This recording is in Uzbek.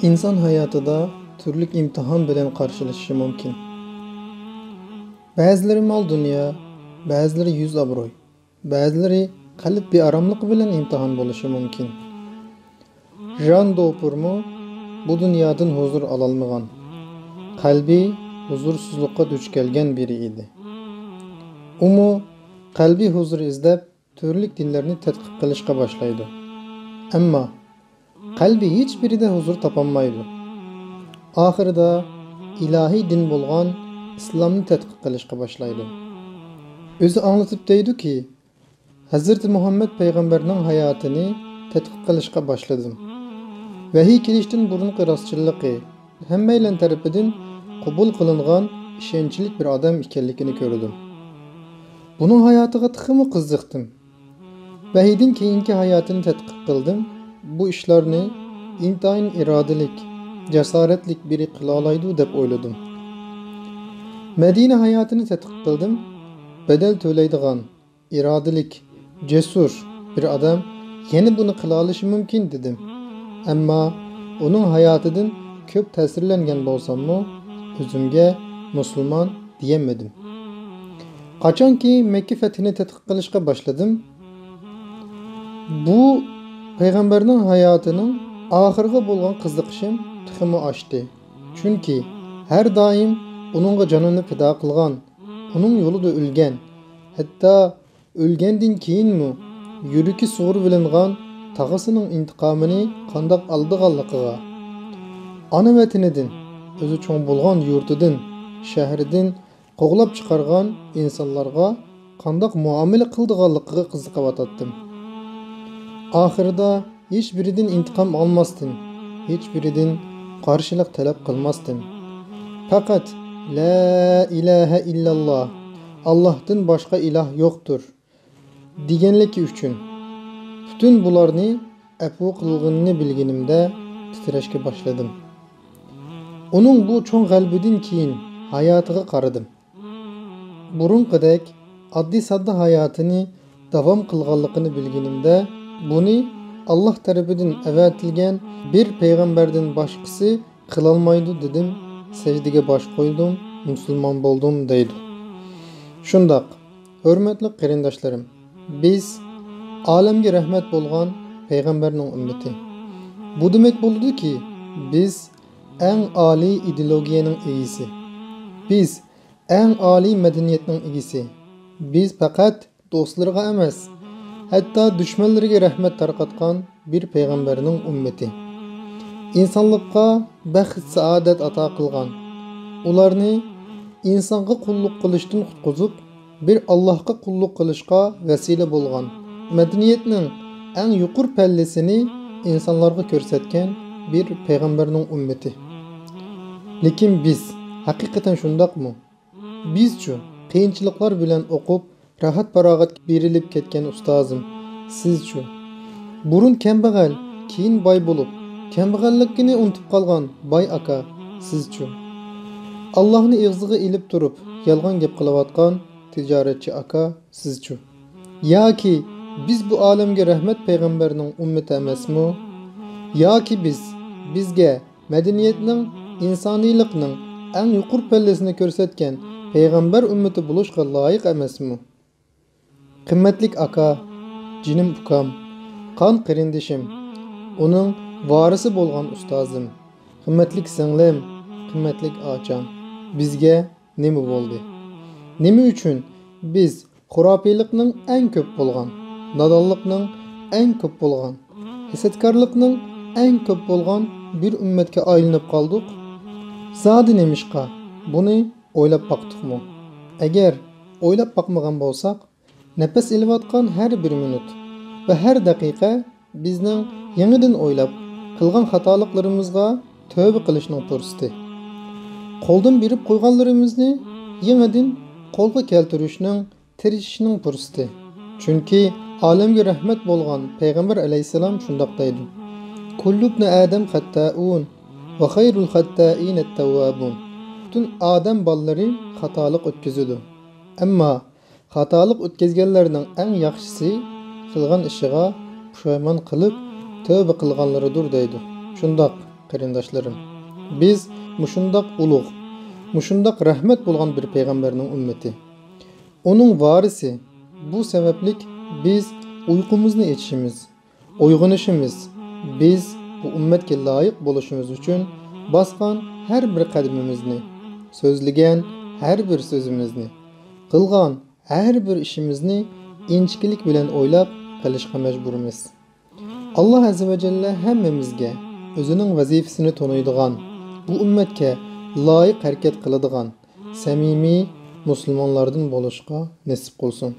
İnsan hayatida turli imtihon bilan qarşılashishi mumkin. Ba'zilari mol dunyo, ba'zilari yuz obro'y, ba'zilari qalb bearomligi bilan imtihon bo'lishi mumkin. Jan Dopurmu bu dunyodan huzur ololmagan, qalbi huzursizlikqa duch kelgan biri edi. Umu qalbi huzur izlab turli dinlarni tadqiq qilishga boshlaydi. Ammo qalbi hech birida huzur topolmaydi. Oxirida ilahiy din bo'lgan islomni tadqiq qilishga boshlaydi. O'zi anlatib deydi-ki, Hazrati Muhammad payg'ambarning hayotini tadqiq qilishga boshladim. Vahiy kelishdan burunqi rostchilligi hammaylar tarafidan qabul qilingan ishonchli bir odam ekanligini ko'rdim. Buning hayotiga tiximi qiziqdim. Vahiydan keyingi hayotini tadqiq qildim. Bu ishlarni intayin irodalik, jasoratlik biri qila oladi deb o'yladim. Madina hayotini tadqiq qildim. Bedel to'laydigan, irodalik, jasur bir odam yana buni qila olishi mumkin dedim. Ammo uning hayotidan ko'p ta'sirlangan bo'lsam-mu, o'zimga musulmon diyamadim. Qachonki Makka fathini tadqiq qilishga boshladim, bu payg'ambarning hayotining oxirgi bo'lgan qiziqishim tiximi oshdi. Chunki har doim uningga jonini fido qilgan, uning yo'lida o'lgan, hatto o'lgandan keyinmi yuragi sug'ur bilingan tag'isining intiqomini qandoq oldiganligiga, ona vatanidan, o'zi cho'ng bo'lgan yurtidan, shahridan qo'g'lab chiqargan insonlarga qandoq muomala qildiganligiga qiziqib oxirida hech biridan intiqom olmasdan, hech biridan qarshilik talab qilmasdan, faqat la ilaha illalloh, Allohdan boshqa iloh yo'qdir deganligi uchun butun bularni afu qilganini bilganimda titrashga boshladim. Uning bu cho'ng g'albidan keyin hayotiga qaradim. Burunqidek oddiy sodda hayotini davom qilganligini bilganimda buni Alloh tarafidan avatilgan bir payg'ambardan boshqasi qilolmaydi dedim. Sajdaga bosh qo'ydim, musulmon bo'ldim deydi. Shundoq, hurmatli qarindoshlarim, biz olamga rahmat bo'lgan payg'ambarning ummati. Bu demak bo'ldi-ki, biz eng oliy ideologiyaning egisi. Biz eng oliy madaniyatning egisi. Biz faqat do'stlarga emas, hatto dushmanlarga rahmat tarqatgan bir payg'ambarning ummati. İnsanlıqqa baxt saodat ato qilgan, ularni insonga qulluq qilishdan qutqizib, bir Allohga qulluq qilishga vasila bo'lgan, madaniyatning eng yuqur pallasini insonlarga ko'rsatgan bir payg'ambarning ummati. Lekin biz haqiqatan shundoqmi? Bizchu qiyinchiliklar bilan o'qib, rahat-farog'at berilib ketgan ustozim, sizchu burun kambag'al, keyin boy bo'lib, kambag'allikni unutib qolgan boy aka, sizchu Allohni ig'ziga ilib turib, yolg'on gap qilayotgan tijoratchi aka, sizchu yoki biz bu olamga rahmat payg'ambarning ummati emasmi? Yoki bizga madaniyatning, insoniylikning eng yuqur pallasini ko'rsatgan payg'ambar ummati bo'lishga loyiq emasmi? Qimmatlik aka, jinim ukam, qon qarindishim, uning varisi bo'lgan ustozim, qimmatlik singlim, qimmatlik ocham, bizga nima bo'ldi? Nima uchun biz xurofiylikning eng ko'p bo'lgan, nodonlikning eng ko'p bo'lgan, hasadkorlikning eng ko'p bo'lgan bir ummatga aylanib qoldik? Zodi nemishqa? Buni o'ylab boqdikmi? Agar o'ylab boqmagan bo'lsak, nafas ilayotgan har bir minut va har daqiqa bizning yangidan o'ylab qilgan xatoliklarimizga tövbe qilishning fursati. Qo'ldan berib qo'yganlarimizni yangidan qo'lga keltirishning, tirishishning fursati. Chunki olamga rahmat bo'lgan payg'ambar alayhisalom shundoq deydi: "Kullu ibn Adam xatta'un va xayrul xatta'in at-tawwabun." Butun odam bolalari xatolik o'tkazadi. Ammo xatolik o'tkazganlarning eng yaxshisi qilgan ishiga pushaymon qilib tövbe qilganlaridir deydi. Shundoq qarindoshlarım. Biz mushundaq ulug', mushundaq rahmat bo'lgan bir payg'ambarning ummati. Onun varisi. Bu sebeplik biz uyqumuzni etishimiz, uyg'onishimiz, biz bu ummatga loyiq bo'lishimiz uchun bosgan har bir qadamimizni, so'zlagan har bir so'zimizni, qilgan har bir ishimizni inchiklik bilan o'ylab qilishga majburmiz. Alloh azza va jalla hammamizga o'zining vazifasini tonuydigan, bu ummatga loyiq harakat qiladigan samimiy musulmonlardan bo'lishga nasib qilsin.